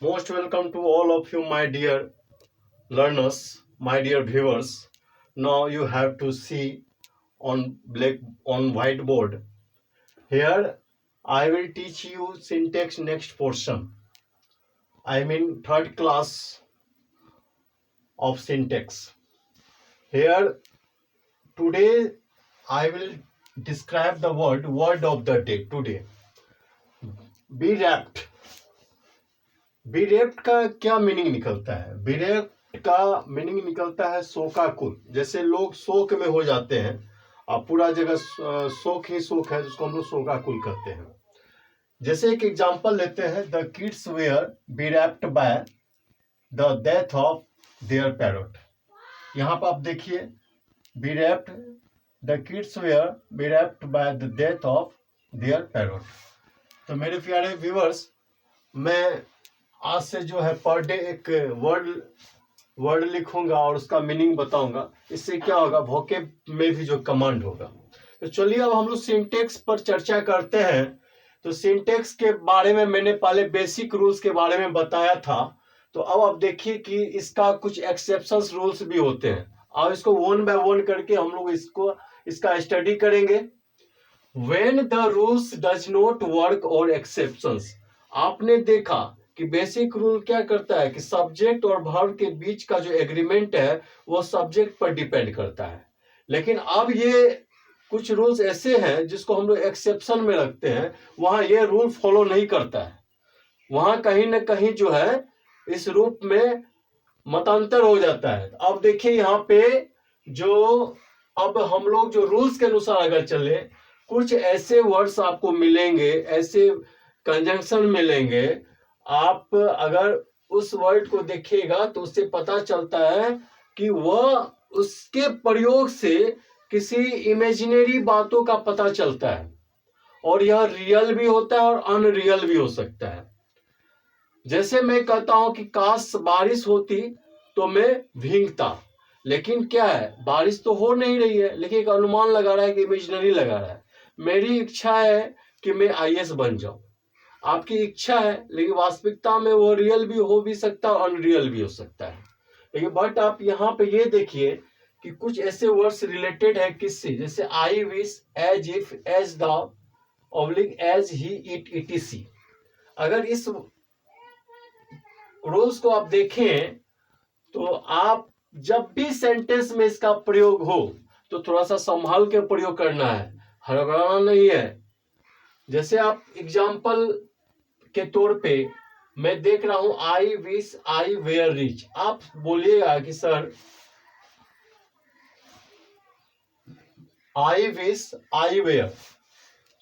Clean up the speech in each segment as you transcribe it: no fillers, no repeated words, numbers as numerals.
Most welcome to all of you, my dear learners, my dear viewers. Now you have to see on whiteboard. Here I will teach you syntax next portion. I mean third class of syntax. Here today I will describe the word of the day today. Be wrapped. बिरेप्ट का क्या meaning निकलता है? बिरेप्ट का meaning निकलता है शोकाकुल। जैसे लोग शोक में हो जाते हैं, अब पूरा जगह शोक ही शोक है, जिसको हम लोग शोकाकुल कहते हैं। जैसे एक एग्जांपल लेते हैं, the kids were bereft by the death of their parent. यहाँ पर आप देखिए, bereft, the kids were bereft by the death of their parent. तो मेरे प्यारे व्यूअर्स, मैं आज से जो है पर डे एक वर्ड लिखूंगा और उसका मीनिंग बताऊंगा। इससे क्या होगा, वोकेब में भी जो कमांड होगा। तो चलिए अब हम लोग सिंटेक्स पर चर्चा करते हैं। तो सिंटेक्स के बारे में मैंने पहले बेसिक रूल्स के बारे में बताया था। तो अब आप देखिए कि इसका कुछ एक्सेप्शंस रूल्स भी होते हैं। अब इसको वन बाय वन करके हम लोग इसका स्टडी करेंगे। When the rules does not work और exceptions, आपने देखा कि बेसिक रूल क्या करता है कि सब्जेक्ट और वर्ब के बीच का जो एग्रीमेंट है वो सब्जेक्ट पर डिपेंड करता है। लेकिन अब ये कुछ रूल्स ऐसे हैं जिसको हम लोग एक्सेप्शन में रखते हैं, वहां ये रूल फॉलो नहीं करता है। वहां कहीं ना कहीं जो है इस रूप में मतांतर हो जाता है। अब देखिए यहाँ पे जो अब हम लोग जो रूल्स के अनुसार अगर चले, कुछ ऐसे वर्ड्स आपको मिलेंगे, ऐसे कंजंक्शन मिलेंगे। आप अगर उस वर्ड को देखिएगा तो उससे पता चलता है कि वह उसके प्रयोग से किसी इमेजिनरी बातों का पता चलता है, और यह रियल भी होता है और अनरियल भी हो सकता है। जैसे मैं कहता हूं कि काश बारिश होती तो मैं भीगता, लेकिन क्या है, बारिश तो हो नहीं रही है, लेकिन एक अनुमान लगा रहा है कि इमेजिनरी लगा रहा है। मेरी इच्छा है कि मैं आईएएस बन जाऊं, आपकी इच्छा है, लेकिन वास्तविकता में वो रियल भी हो भी सकता है और अनरियल भी हो सकता है। लेकिन बट आप यहाँ पे ये देखिए कि कुछ ऐसे वर्ड्स रिलेटेड है किससे, जैसे I wish, as if, as the, oblique as he, it, etc. अगर इस रूल्स को आप देखें तो आप जब भी सेंटेंस में इसका प्रयोग हो तो थोड़ा सा संभाल के प्रयोग करना है, हड़बड़ाना नहीं है। जैसे आप एग्जाम्पल के तौर पे मैं देख रहा हूं, I wish I were rich. आप बोलिएगा कि sir I wish I were,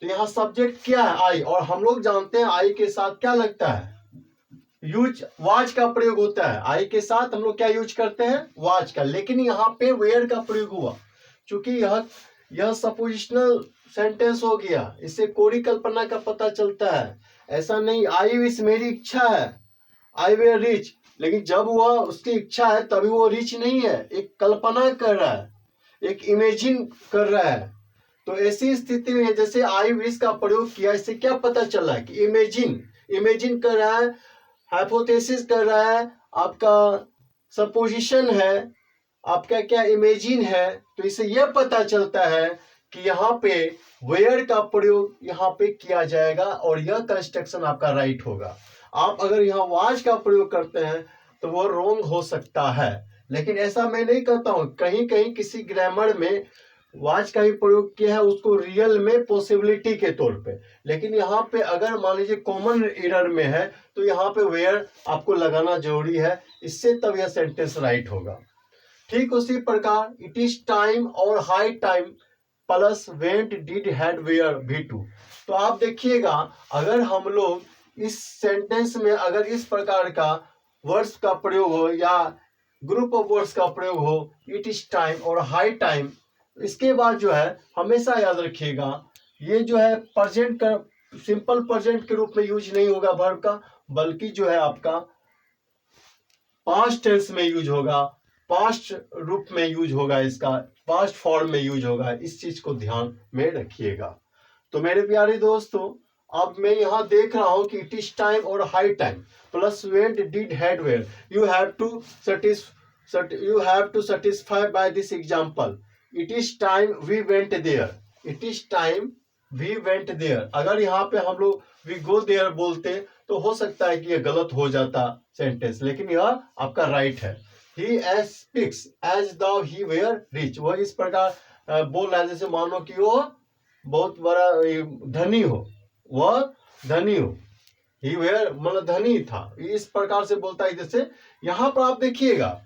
तो यहां सब्जेक्ट क्या है, आई, और हम लोग जानते हैं आई के साथ क्या लगता है, यूज, वाच का प्रयोग होता है। आई के साथ हम लोग क्या यूज करते हैं, वाच का। लेकिन यहाँ पे वेयर का प्रयोग हुआ, क्योंकि यह सपोजिशनल सेंटेंस हो गया, इससे कोरी कल्पना का पता चलता है। ऐसा नहीं, आई विश मेरी इच्छा है, आई वेयर रिच, लेकिन जब वह उसकी इच्छा है तभी वो रिच नहीं है, एक कल्पना कर रहा है, एक इमेजिन कर रहा है। तो ऐसी स्थिति में जैसे आई विश का प्रयोग किया, इससे क्या पता चला कि इमेजिन कर रहा है, हाइपोथेसिस कर रहा है, आपका सपोजिशन है, आपका क्या इमेजिन है। तो इससे यह पता चलता है कि यहाँ पे वेयर का प्रयोग यहाँ पे किया जाएगा और यह कंस्ट्रक्शन आपका राइट होगा। आप अगर यहाँ वाच का प्रयोग करते हैं तो वो रॉन्ग हो सकता है। लेकिन ऐसा मैं नहीं कहता हूं, कहीं कहीं किसी ग्रामर में वाच का ही प्रयोग किया है, उसको रियल में पॉसिबिलिटी के तौर पे। लेकिन यहाँ पे अगर मान लीजिए कॉमन एरर में है तो यहाँ पे वेयर आपको लगाना जरूरी है, इससे तब यह सेंटेंस राइट होगा। ठीक उसी प्रकार इट इज टाइम और high time plus went did had were भी टू। तो आप देखिएगा, अगर हम लोग इस सेंटेंस में अगर इस प्रकार का वर्ड्स का प्रयोग हो या ग्रुप ऑफ वर्ड्स का प्रयोग हो, इट इज टाइम और हाई टाइम, इसके बाद जो है हमेशा याद रखिएगा, ये जो है प्रेजेंट का सिंपल प्रेजेंट के रूप में यूज नहीं होगा वर्ब का, बल्कि जो है आपका पास्ट टेंस में यूज होगा, पास्ट रूप में यूज होगा, इसका पास्ट फॉर्म में यूज होगा। इस चीज को ध्यान में रखिएगा। तो मेरे प्यारे दोस्तों, अब मैं यहाँ देख रहा हूँ कि इट इज टाइम और high time plus went did had were you have to satisfy by this example it is time we went there it is time we went there. अगर यहाँ पे हम लोग वी गो देयर बोलते तो हो सकता है कि ये गलत हो जाता सेंटेंस, लेकिन यह आपका राइट है। He speaks as though he were rich, वह इस प्रकार बोल रहा है जैसे मानो कि वो बहुत बड़ा धनी हो, वह धनी हो। ही वेयर मतलब धनी था, इस प्रकार से बोलता है। जैसे यहां पर आप देखिएगा,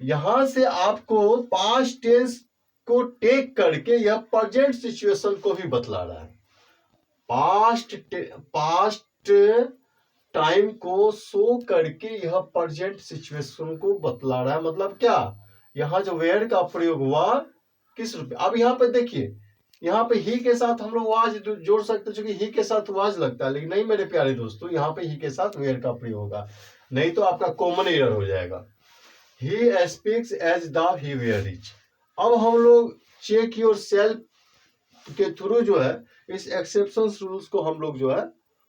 यहां से आपको पास्ट टेंस को टेक करके यह प्रेजेंट सिचुएशन को भी बतला रहा है। पास्ट टाइम को शो करके यह प्रेजेंट सिचुएशन को बतला रहा है। मतलब क्या, यहाँ जो वेयर का प्रयोग हुआ किस रूप में। अब यहाँ पे देखिए, यहाँ पे ही के साथ हम लोग वाज जोड़ सकते, चूंकि ही के साथ वाज लगता है, लेकिन नहीं मेरे प्यारे दोस्तों, यहाँ पे ही के साथ वेयर का प्रयोग होगा, नहीं तो आपका कॉमन एरर हो जाएगा। He speaks as the he were rich. अब हम लोग चेक योर सेल्फ के थ्रू जो है इस एक्सेप्शन रूल्स को हम लोग जो है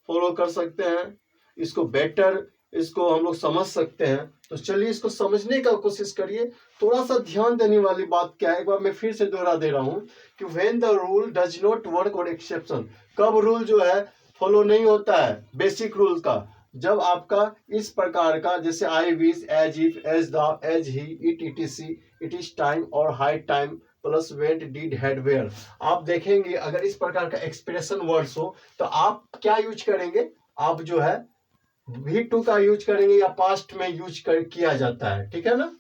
फॉलो कर सकते हैं, इसको बेटर इसको हम लोग समझ सकते हैं। तो चलिए इसको समझने का कोशिश करिए। थोड़ा सा ध्यान देने वाली बात क्या है, एक बार मैं फिर से दोहरा दे रहा हूं कि when the rule does not work और एक्सेप्शन, कब रूल जो है फॉलो नहीं होता है बेसिक रूल का, जब आपका इस प्रकार का जैसे I wish, as if, as the, as he, it, etc, it is time और high time plus went did had were. आप देखेंगे अगर इस प्रकार का एक्सप्रेशन वर्ड्स हो तो आप क्या यूज करेंगे, आप जो है V2 का यूज करेंगे या पास्ट में यूज किया जाता है, ठीक है ना।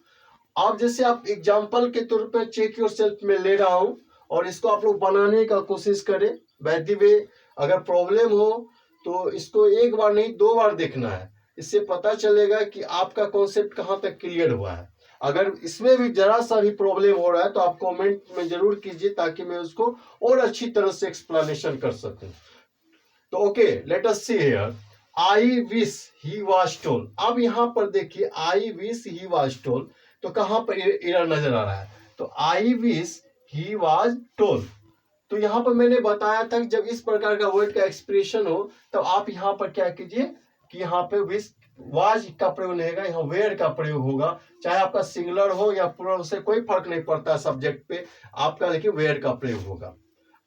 आप जैसे आप एग्जांपल के तौर पे चेक योर सेल्फ में ले रहा हूं और इसको आप लोग बनाने का कोशिश करें। बाय द वे अगर प्रॉब्लम हो तो इसको एक बार नहीं 2 बार देखना है, इससे पता चलेगा कि आपका कॉन्सेप्ट कहां तक क्लियर हुआ है। अगर इसमें भी जरा सा भी प्रॉब्लम हो रहा है तो आप कमेंट में जरूर कीजिए ताकि मैं उसको और अच्छी तरह से एक्सप्लेनेशन कर सकूं। तो okay, let us see here, I wish he was told. अब यहां पर देखिए I wish he was told, तो कहां पर एरर नजर आ रहा है, तो I wish he was told. तो यहां पर मैंने बताया था कि जब इस प्रकार का वर्ड का एक्सप्रेशन हो तो आप यहां पर क्या कीजिए कि यहाँ पे विश वाज का प्रयोग नहीं होगा, यहाँ वेयर का प्रयोग होगा। चाहे आपका सिंगुलर हो या प्लूरल, से कोई फर्क नहीं पड़ता सब्जेक्ट पे, आपका देखिए वेयर का प्रयोग होगा।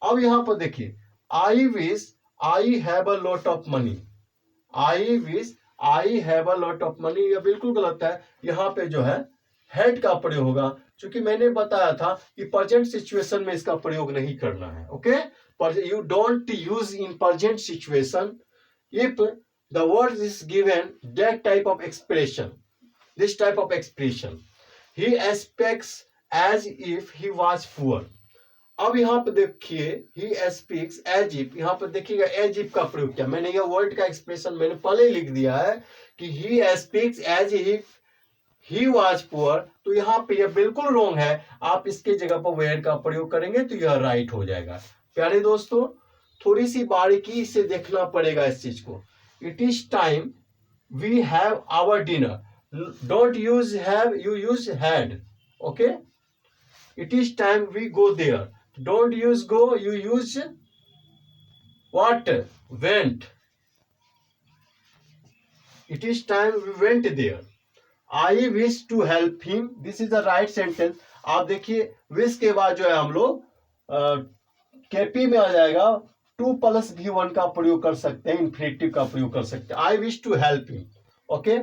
अब यहां पर देखिए आई wish I have a lot of money, I wish I have a lot of money, यह बिल्कुल गलत है। यहाँ पे जो है हैड का प्रयोग होगा, क्योंकि मैंने बताया था कि प्रेजेंट सिचुएशन में इसका प्रयोग नहीं करना है। Okay, you don't use in present situation if the word is given that type of expression, this type of expression. He expects as if he was poor. अब यहाँ पे देखिए ही स्पीक्स एज इफ, यहाँ पर देखिएगा एज इफ का प्रयोग किया मैंने, यह वर्ड का एक्सप्रेशन मैंने पहले ही लिख दिया है कि he speaks as if he was poor, तो यहाँ पे यह बिल्कुल रॉन्ग है। आप इसके जगह पर वेयर का प्रयोग करेंगे तो यह राइट हो जाएगा। प्यारे दोस्तों, थोड़ी सी बारीकी से देखना पड़ेगा इस चीज को। It is time we have our dinner, don't use have, you use had. Okay, it is time we go there, don't use go, you use what, went। it is time we went there। I wish to help him, this is the right sentence। आप देखिए wish के बाद जो है हम लोग KP में आ जाएगा, टू प्लस V1 का प्रयोग कर सकते हैं, इन्फिनेटिव का प्रयोग कर सकते हैं। I wish to help him, okay।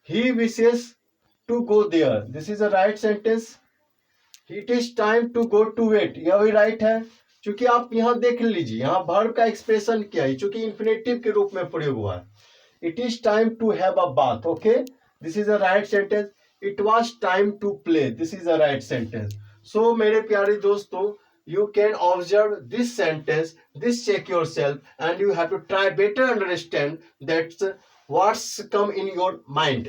he wishes to go there, this is the right sentence। It is time to go to wait, यह भी राइट है। क्योंकि आप यहां देख लीजिए, यहाँ वर्ब का एक्सप्रेशन क्या है, क्योंकि इन्फिनेटिव के रूप में प्रयोग हुआ है। It is time to have a bath, okay, this is a right sentence. It was time to play, this is a right sentence. So मेरे प्यारे दोस्तों, you can observe this sentence, this check yourself, and you have to try better understand that what's come in your mind।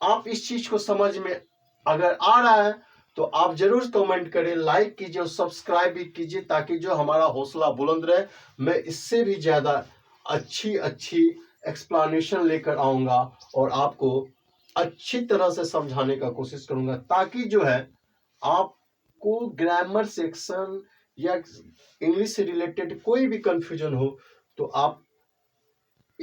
आप इस चीज को समझ में अगर आ रहा है तो आप जरूर कमेंट करें, लाइक कीजिए और सब्सक्राइब भी कीजिए, ताकि जो हमारा हौसला बुलंद रहे। मैं इससे भी ज्यादा अच्छी अच्छी एक्सप्लेनेशन लेकर आऊंगा और आपको अच्छी तरह से समझाने का कोशिश करूंगा, ताकि जो है आपको ग्रामर सेक्शन या इंग्लिश से रिलेटेड कोई भी कंफ्यूजन हो तो आप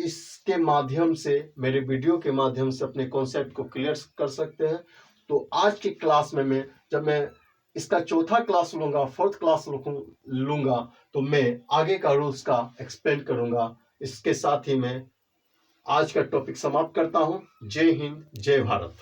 इसके माध्यम से, मेरे वीडियो के माध्यम से अपने कॉन्सेप्ट को क्लियर कर सकते हैं। तो आज की क्लास में जब मैं इसका चौथा क्लास लूंगा, फोर्थ क्लास लूंगा, तो मैं आगे का रूल्स का एक्सप्लेन करूंगा। इसके साथ ही मैं आज का टॉपिक समाप्त करता हूं। जय हिंद, जय भारत।